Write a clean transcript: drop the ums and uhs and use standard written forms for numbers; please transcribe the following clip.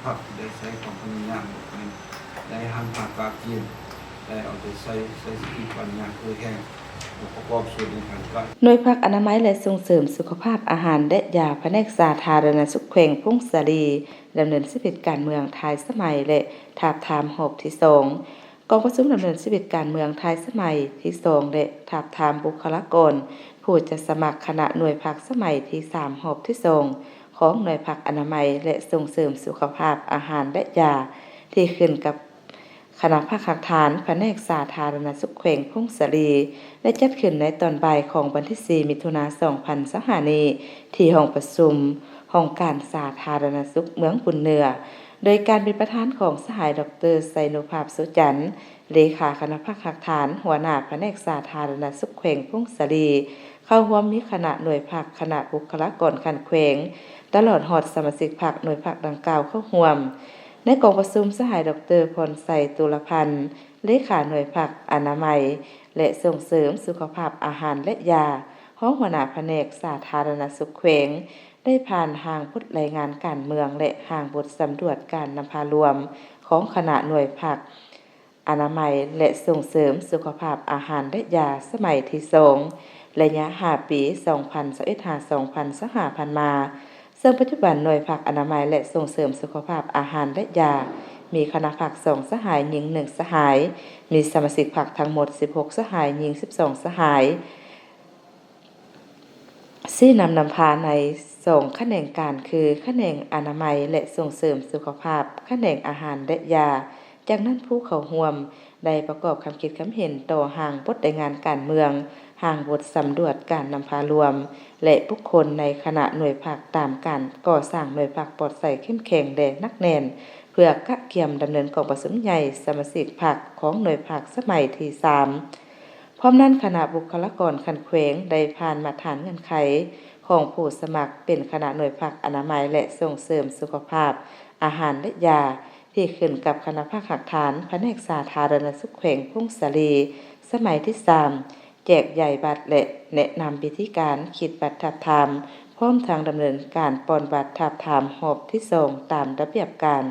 ผักได้ใช้ของพนักงานได้หั่นผักกาดกินได้เอาไปใส่สกีปัญญาคือแค่ประกอบส่วนในการก็หน่วยพักอนามัยและส่งเสริมสุขภาพอาหารและยาแผนกสาธารณสุขแขวงพุ่งสาลีดำเนินชีวิตการเมืองไทยสมัยและทาบทามหอบที่2กองประชุมดำเนินชีวิตการเมืองไทยสมัยที่2และทาบทามบุคลากรผู้จะสมัครคณะหน่วยพักสมัยที่3หอบที่2ของหน่วยพักอนามัยและส่งเสริมสุขภาพอาหารและยาที่ขึ้นกับคณะภาคฐานแผนกสาธารณสุขแขวงพุ่งสาลีได้จัดขึ้นในตอนบ่ายของวันที่4มิถุนายน2025นี้ที่ห้องประชุมห้องการสาธารณสุขเมืองบุญเหนือโดยการเป็นประธานของสหายดร.ไซนุภาพสุจันทร์เลขาคณะภาคฐานหัวหน้าแผนกสาธารณสุขแขวงพุ่งสาลีเข้าร่วมมีคณะหน่วยภาคคณะบุคลากรคันแขวงตลอดหอดสมาชิกภาคหน่วยภาคดังกล่าวเข้าร่วมในกองประชุมสหายดร.พรไสตุลพันธ์เลขาหน่วยภาคอนามัยและส่งเสริมสุขภาพอาหารและยาห้องหัวหน้าแผนกสาธารณสุขแขวงได้ผ่านหางพุทธรายงานการเมืองและหางบทสำรวจการนำพารวมของคณะหน่วยภาคอนามัยและส่งเสริมสุขภาพอาหารและยาสมัยที่2ระยะ5ปี2021-2025มาซึ่งปัจจุบันหน่วยภาคอนามัยและส่งเสริมสุขภาพอาหารและยามีคณะภาค2สหายหญิง1สหายมีสมาชิกภาคทั้งหมด16สหายหญิง12สหายซี่นำพาใน2แขนงการคือแขนงอนามัยและส่งเสริมสุขภาพแขนงอาหารและยาจากนั้นผู้เข้าร่วมได้ประกอบคำคิดคำเห็นต่อห่างบทรายงานการเมืองห่างบทสำรวจการนำพารวมและบุคคลในคณะหน่วยภาคตามการก่อสร้างหน่วยภาคปลอดภัยเข้มแข็งและนักแน่นเพื่อกะเกียมดำเนินกองประชุมใหญ่สมาชิกภาคของหน่วยภาคสมัยที่3พร้อมนั้นคณะบุคลากรคันแขวงได้ผ่านมาตรฐานเงื่อนไขของผู้สมัครเป็นคณะหน่วยภาคอนามัยและส่งเสริมสุขภาพอาหารและยาที่ขึ้นกับคณะภาคฐานแผนกสาธารณสุขแขวงพุ่งสาลีสมัยที่3แจกใหญ่บัตรและแนะนำวิธีการคิดบัตรทับทามพร้อมทางดำเนินการปอนบัตรทับทามหอบที่2ตามระเบียบการ